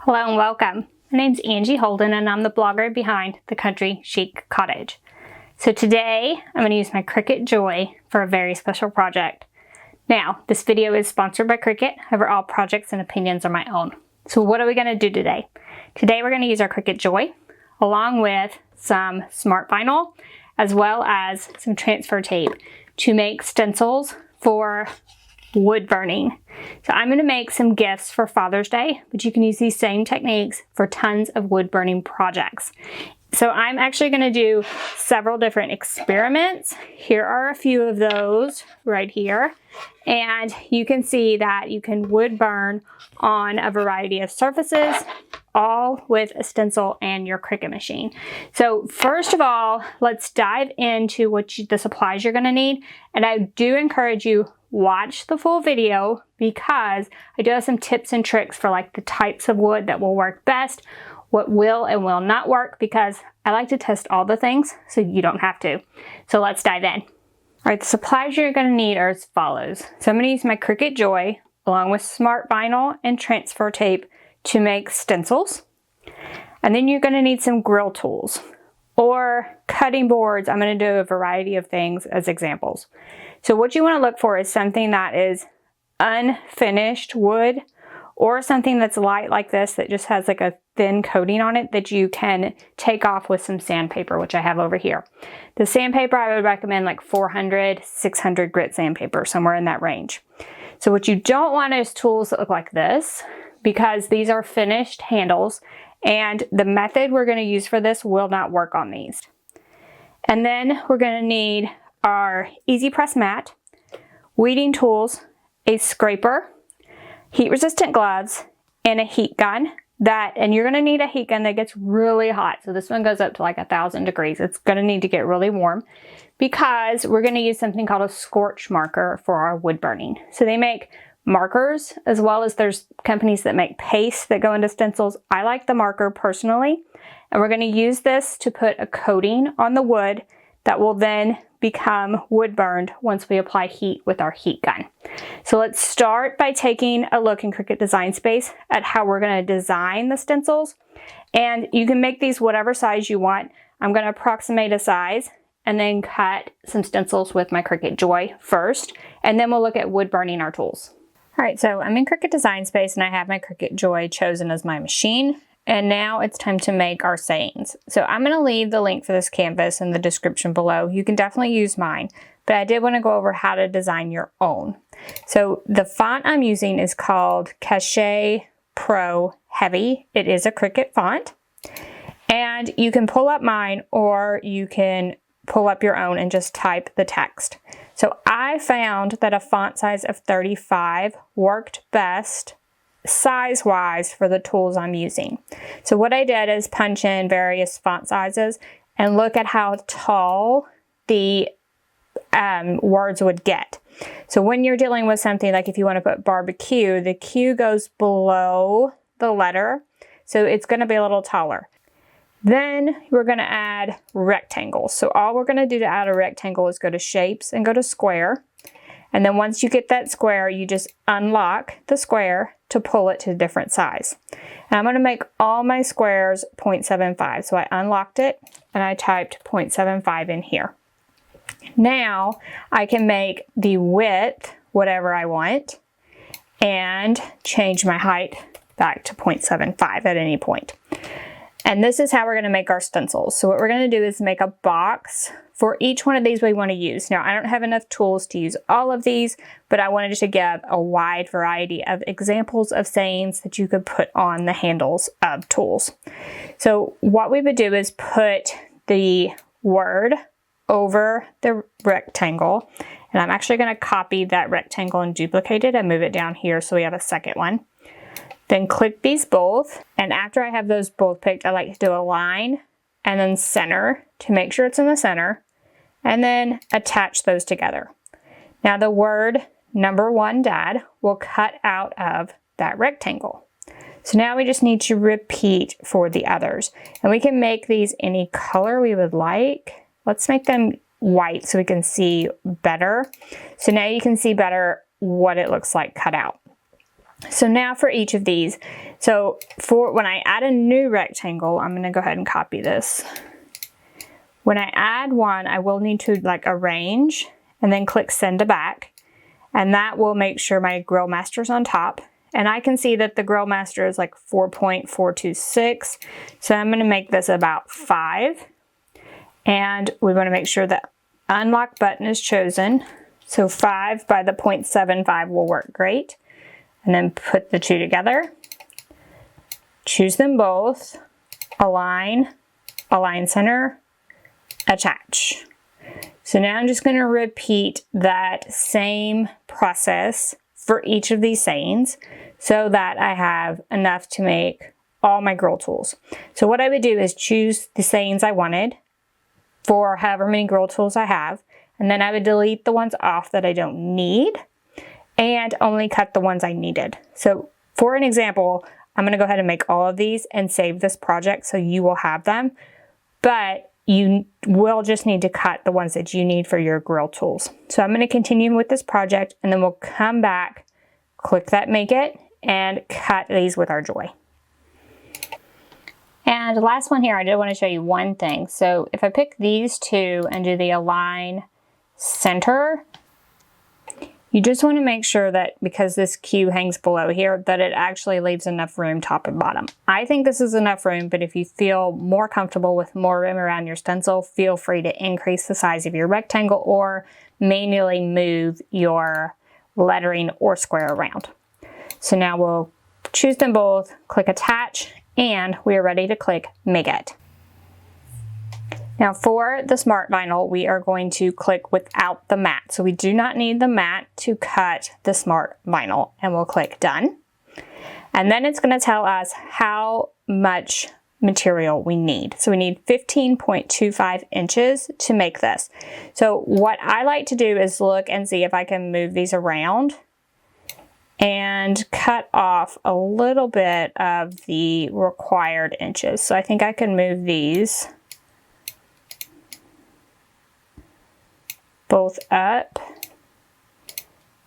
Hello and welcome. My name's Angie Holden and I'm the blogger behind The Country Chic Cottage. So today I'm going to use my Cricut Joy for a very special project. Now, this video is sponsored by Cricut, however all projects and opinions are my own. So what are we going to do today? Today we're going to use our Cricut Joy along with some smart vinyl as well as some transfer tape to make stencils for wood burning. So I'm going to make some gifts for Father's Day, but you can use these same techniques for tons of wood burning projects. So I'm actually going to do several different experiments. Here are a few of those right here. And you can see that you can wood burn on a variety of surfaces, all with a stencil and your Cricut machine. So first of all, let's dive into the supplies you're going to need. And I do encourage you, watch the full video because I do have some tips and tricks for like the types of wood that will work best, what will and will not work, because I like to test all the things so you don't have to. So let's dive in. All right, the supplies you're going to need are as follows. So I'm going to use my Cricut Joy along with smart vinyl and transfer tape to make stencils. And then you're going to need some grill tools or cutting boards. I'm going to do a variety of things as examples. So what you want to look for is something that is unfinished wood or something that's light like this that just has like a thin coating on it that you can take off with some sandpaper, which I have over here. The sandpaper I would recommend like 400, 600 grit sandpaper, somewhere in that range. So what you don't want is tools that look like this because these are finished handles and the method we're going to use for this will not work on these. And then we're going to need our easy press mat, weeding tools, a scraper, heat resistant gloves, and a heat gun. And you're going to need a heat gun that gets really hot. So this one goes up to like 1,000 degrees. It's going to need to get really warm because we're going to use something called a Scorch marker for our wood burning. So they make markers as well as there's companies that make paste that go into stencils. I like the marker personally, and we're going to use this to put a coating on the wood that will then become wood burned once we apply heat with our heat gun. So let's start by taking a look in Cricut Design Space at how we're going to design the stencils. And you can make these whatever size you want. I'm going to approximate a size and then cut some stencils with my Cricut Joy first, and then we'll look at wood burning our tools. All right, so I'm in Cricut Design Space and I have my Cricut Joy chosen as my machine. And now it's time to make our sayings. So I'm going to leave the link for this canvas in the description below. You can definitely use mine, but I did want to go over how to design your own. So the font I'm using is called Cachet Pro Heavy. It is a Cricut font. And you can pull up mine or you can pull up your own and just type the text. So I found that a font size of 35 worked best size-wise for the tools I'm using. So what I did is punch in various font sizes and look at how tall the words would get. So when you're dealing with something like if you want to put barbecue, the Q goes below the letter, so it's going to be a little taller. Then we're going to add rectangles. So all we're going to do to add a rectangle is go to Shapes and go to Square. And then once you get that square, you just unlock the square to pull it to a different size. And I'm going to make all my squares 0.75. So I unlocked it and I typed 0.75 in here. Now I can make the width whatever I want and change my height back to 0.75 at any point. And this is how we're going to make our stencils. So what we're going to do is make a box for each one of these we want to use. Now, I don't have enough tools to use all of these, but I wanted to give a wide variety of examples of sayings that you could put on the handles of tools. So what we would do is put the word over the rectangle. And I'm actually going to copy that rectangle and duplicate it and move it down here so we have a second one. Then click these both, and after I have those both picked, I like to do a line and then center to make sure it's in the center, and then attach those together. Now the word number 1 dad will cut out of that rectangle. So now we just need to repeat for the others. And we can make these any color we would like. Let's make them white so we can see better. So now you can see better what it looks like cut out. So now for each of these, So for when I add a new rectangle, I'm going to go ahead and copy this. When I add one, I will need to like arrange and then click send to back. And that will make sure my grill master is on top. And I can see that the grill master is like 4.426. So I'm going to make this about 5. And we want to make sure that unlock button is chosen. So 5 by the 0.75 will work great. And then put the two together. Choose them both. Align, align center, attach. So now I'm just going to repeat that same process for each of these sayings so that I have enough to make all my grill tools. So what I would do is choose the sayings I wanted for however many grill tools I have, and then I would delete the ones off that I don't need and only cut the ones I needed. So for an example, I'm going to go ahead and make all of these and save this project so you will have them, but you will just need to cut the ones that you need for your grill tools. So I'm going to continue with this project and then we'll come back, click that make it, and cut these with our joy. And the last one here, I did want to show you one thing. So if I pick these two and do the align center, you just want to make sure that because this cube hangs below here, that it actually leaves enough room top and bottom. I think this is enough room, but if you feel more comfortable with more room around your stencil, feel free to increase the size of your rectangle or manually move your lettering or square around. So now we'll choose them both, click attach, and we are ready to click make it. Now for the smart vinyl, we are going to click without the mat. So we do not need the mat to cut the smart vinyl, and we'll click done. And then it's going to tell us how much material we need. So we need 15.25 inches to make this. So what I like to do is look and see if I can move these around and cut off a little bit of the required inches. So I think I can move these both up,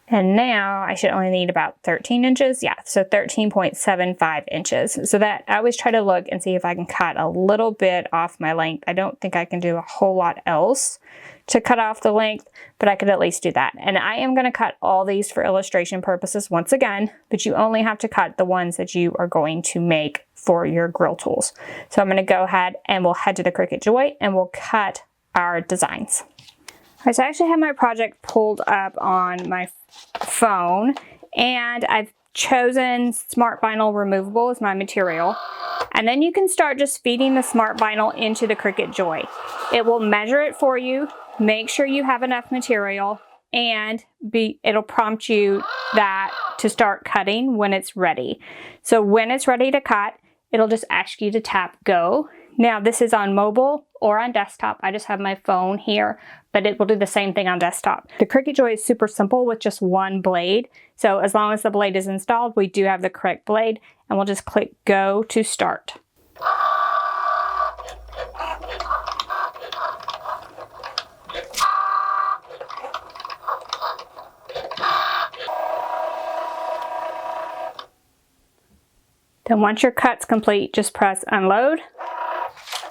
and now I should only need about 13 inches. Yeah, so 13.75 inches. So that I always try to look and see if I can cut a little bit off my length. I don't think I can do a whole lot else to cut off the length, but I could at least do that. And I am going to cut all these for illustration purposes once again, but you only have to cut the ones that you are going to make for your grill tools. So I'm going to go ahead and we'll head to the Cricut Joy and we'll cut our designs. All right, so I actually have my project pulled up on my phone, and I've chosen Smart Vinyl Removable as my material. And then you can start just feeding the Smart Vinyl into the Cricut Joy. It will measure it for you, make sure you have enough material, and it'll prompt you that to start cutting when it's ready. So when it's ready to cut, it'll just ask you to tap go. Now this is on mobile or on desktop. I just have my phone here, but it will do the same thing on desktop. The Cricut Joy is super simple with just one blade. So as long as the blade is installed, we do have the correct blade, and we'll just click go to start. Then once your cut's complete, just press unload.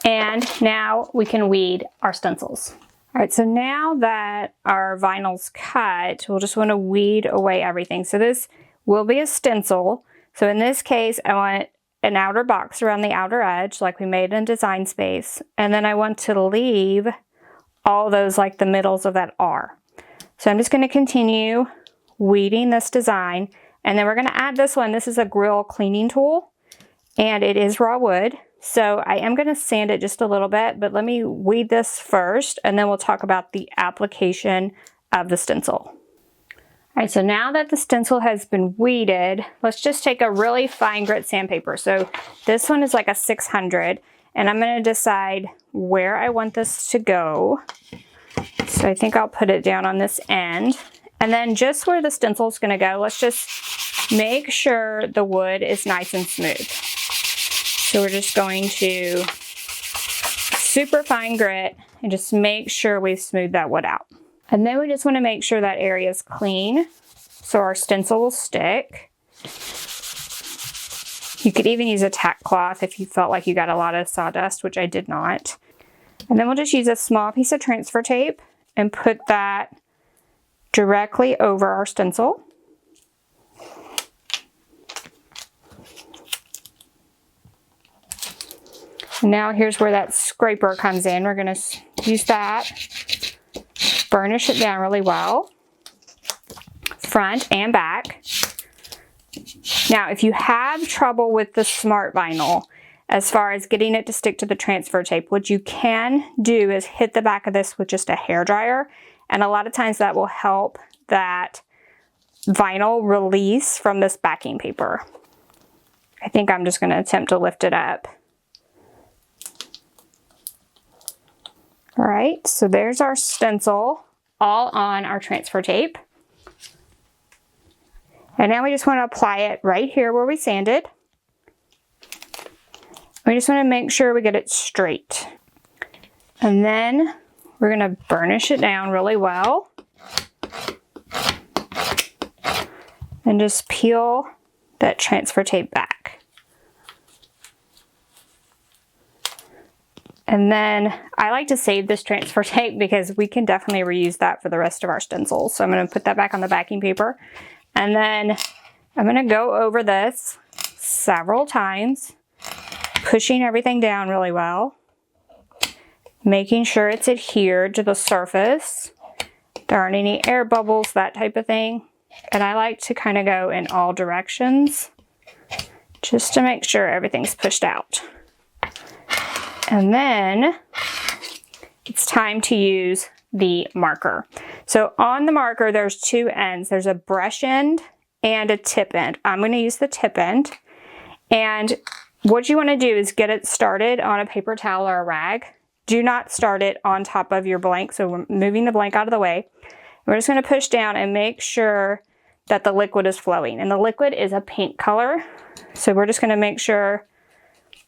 And now we can weed our stencils. All right, so now that our vinyl's cut, we'll just want to weed away everything. So this will be a stencil. So in this case, I want an outer box around the outer edge like we made in Design Space. And then I want to leave all those like the middles of that R. So I'm just going to continue weeding this design. And then we're going to add this one. This is a grill cleaning tool, and it is raw wood. So I am going to sand it just a little bit, but let me weed this first, and then we'll talk about the application of the stencil. All right, so now that the stencil has been weeded, let's just take a really fine grit sandpaper. So this one is like a 600, and I'm going to decide where I want this to go. So I think I'll put it down on this end. And then just where the stencil is going to go, let's just make sure the wood is nice and smooth. So we're just going to super fine grit and just make sure we smooth that wood out. And then we just want to make sure that area is clean so our stencil will stick. You could even use a tack cloth if you felt like you got a lot of sawdust, which I did not. And then we'll just use a small piece of transfer tape and put that directly over our stencil. Now here's where that scraper comes in. We're going to use that, burnish it down really well, front and back. Now if you have trouble with the smart vinyl, as far as getting it to stick to the transfer tape, what you can do is hit the back of this with just a hairdryer, and a lot of times that will help that vinyl release from this backing paper. I think I'm just going to attempt to lift it up. All right, so there's our stencil all on our transfer tape. And now we just want to apply it right here where we sanded. We just want to make sure we get it straight. And then we're going to burnish it down really well. And just peel that transfer tape back. And then I like to save this transfer tape because we can definitely reuse that for the rest of our stencils. So I'm going to put that back on the backing paper. And then I'm going to go over this several times, pushing everything down really well, making sure it's adhered to the surface. There aren't any air bubbles, that type of thing. And I like to kind of go in all directions just to make sure everything's pushed out. And then it's time to use the marker. So on the marker, there's two ends. There's a brush end and a tip end. I'm going to use the tip end. And what you want to do is get it started on a paper towel or a rag. Do not start it on top of your blank. So we're moving the blank out of the way. We're just going to push down and make sure that the liquid is flowing. And the liquid is a pink color. So we're just going to make sure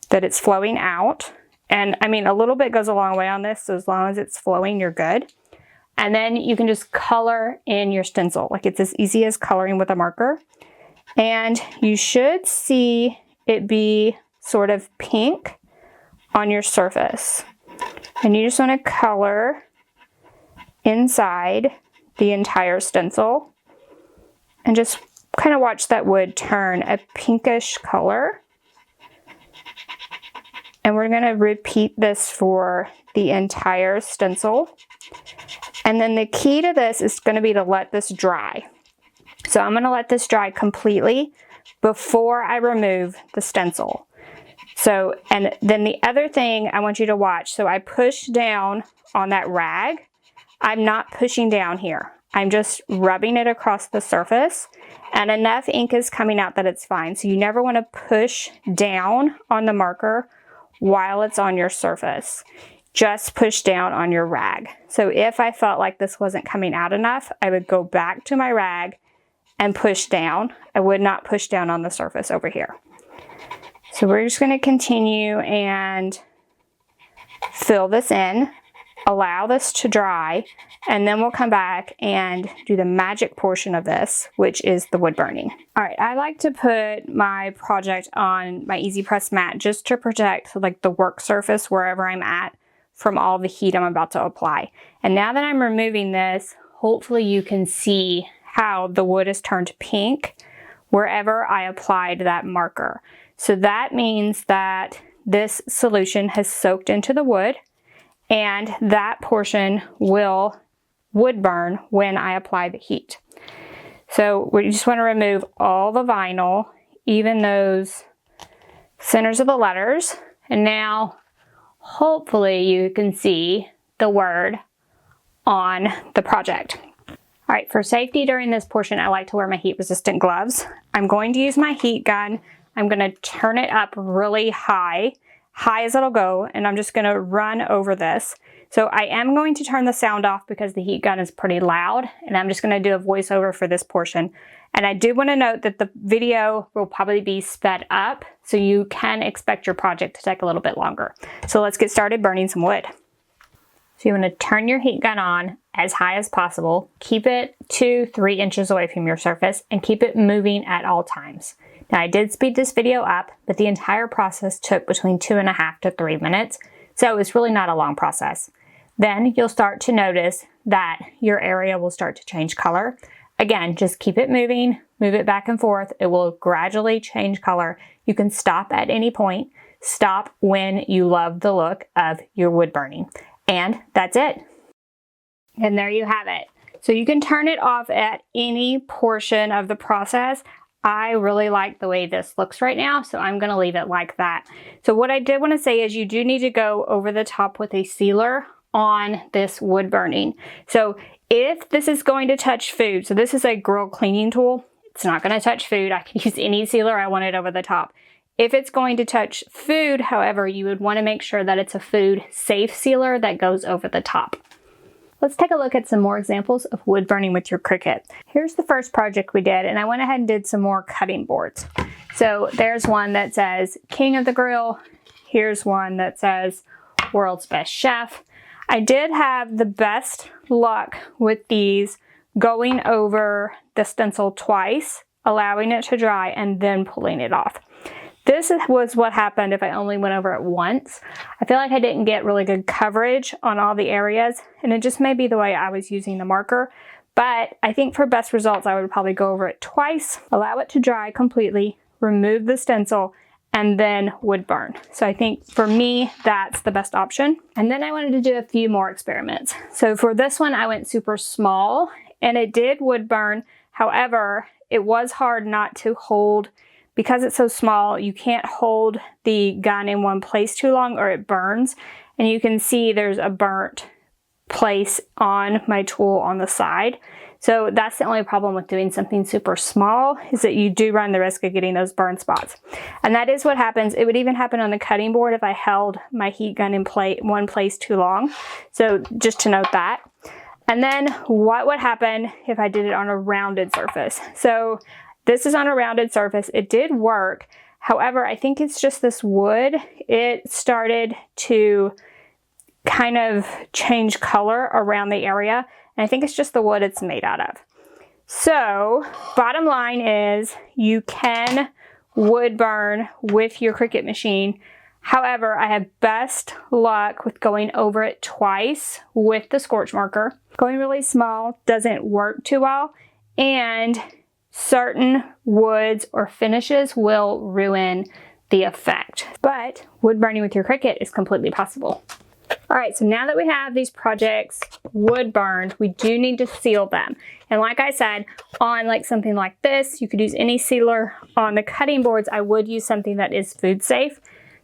that it's flowing out. And I mean, a little bit goes a long way on this, so as long as it's flowing, you're good. And then you can just color in your stencil. Like, it's as easy as coloring with a marker. And you should see it be sort of pink on your surface. And you just want to color inside the entire stencil and just kind of watch that wood turn a pinkish color. And we're going to repeat this for the entire stencil. And then the key to this is going to be to let this dry. So I'm going to let this dry completely before I remove the stencil. So, and then the other thing I want you to watch, so I push down on that rag. I'm not pushing down here. I'm just rubbing it across the surface, and enough ink is coming out that it's fine. So you never want to push down on the marker while it's on your surface. Just push down on your rag. So if I felt like this wasn't coming out enough, I would go back to my rag and push down. I would not push down on the surface over here. So we're just going to continue and fill this in, allow this to dry, and then we'll come back and do the magic portion of this, which is the wood burning. All right, I like to put my project on my Easy Press mat just to protect like the work surface wherever I'm at from all the heat I'm about to apply. And now that I'm removing this, hopefully you can see how the wood is turned pink wherever I applied that marker. So that means that this solution has soaked into the wood, and that portion will wood burn when I apply the heat. So we just want to remove all the vinyl, even those centers of the letters. And now hopefully you can see the word on the project. All right, for safety during this portion, I like to wear my heat resistant gloves. I'm going to use my heat gun. I'm going to turn it up really high as it'll go, and I'm just going to run over this. So I am going to turn the sound off because the heat gun is pretty loud, and I'm just going to do a voiceover for this portion. And I do want to note that the video will probably be sped up, so you can expect your project to take a little bit longer. So let's get started burning some wood. So you want to turn your heat gun on as high as possible. Keep it 2-3 inches away from your surface and keep it moving at all times. Now I did speed this video up, but the entire process took between 2.5 to 3 minutes, so it's really not a long process. Then you'll start to notice that your area will start to change color. Again, just keep it moving, move it back and forth. It will gradually change color. You can stop at any point. Stop when you love the look of your wood burning. And that's it. And there you have it. So you can turn it off at any portion of the process. I really like the way this looks right now, so I'm gonna leave it like that. So what I did wanna say is you do need to go over the top with a sealer on this wood burning. So if this is going to touch food, so this is a grill cleaning tool, it's not gonna touch food. I can use any sealer I want it over the top. If it's going to touch food, however, you would wanna make sure that it's a food safe sealer that goes over the top. Let's take a look at some more examples of wood burning with your Cricut. Here's the first project we did, and I went ahead and did some more cutting boards. So there's one that says King of the Grill. Here's one that says World's Best Chef. I did have the best luck with these going over the stencil twice, allowing it to dry, and then pulling it off. This was what happened if I only went over it once. I feel like I didn't get really good coverage on all the areas, and it just may be the way I was using the marker. But I think for best results, I would probably go over it twice, allow it to dry completely, remove the stencil, and then wood burn. So I think for me, that's the best option. And then I wanted to do a few more experiments. So for this one, I went super small, and it did wood burn. However, it was hard not to hold. Because it's so small, you can't hold the gun in one place too long or it burns. And you can see there's a burnt place on my tool on the side. So that's the only problem with doing something super small, is that you do run the risk of getting those burn spots. And that is what happens. It would even happen on the cutting board if I held my heat gun in one place too long. So just to note that. And then what would happen if I did it on a rounded surface? So this is on a rounded surface. It did work. However, I think it's just this wood. It started to kind of change color around the area. And I think it's just the wood it's made out of. So bottom line is you can wood burn with your Cricut machine. However, I have best luck with going over it twice with the Scorch marker. Going really small doesn't work too well. And certain woods or finishes will ruin the effect. But wood burning with your Cricut is completely possible. All right, so now that we have these projects wood burned, we do need to seal them. And like I said, on like something like this, you could use any sealer. On the cutting boards, I would use something that is food safe.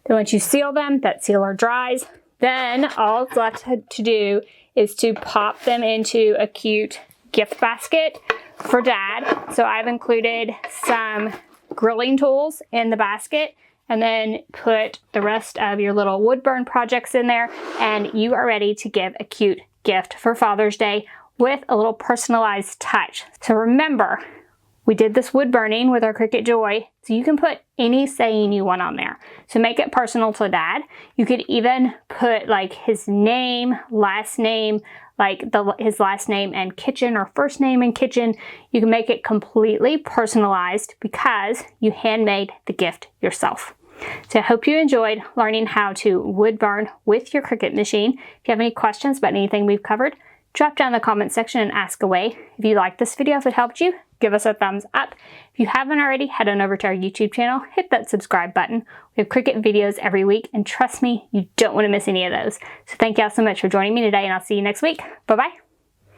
Then once you seal them, that sealer dries. Then all it's left to do is to pop them into a cute gift basket for Dad. So I've included some grilling tools in the basket, and then put the rest of your little wood burn projects in there, and you are ready to give a cute gift for Father's Day with a little personalized touch. So remember, we did this wood burning with our Cricut Joy, so you can put any saying you want on there. So make it personal to Dad. You could even put like his name, last name, like his last name and kitchen, or first name and kitchen. You can make it completely personalized because you handmade the gift yourself. So I hope you enjoyed learning how to wood burn with your Cricut machine. If you have any questions about anything we've covered, drop down in the comment section and ask away. If you liked this video, if it helped you, give us a thumbs up. If you haven't already, head on over to our YouTube channel, hit that subscribe button. We have Cricut videos every week, and trust me, you don't want to miss any of those. So thank you all so much for joining me today, and I'll see you next week. Bye-bye.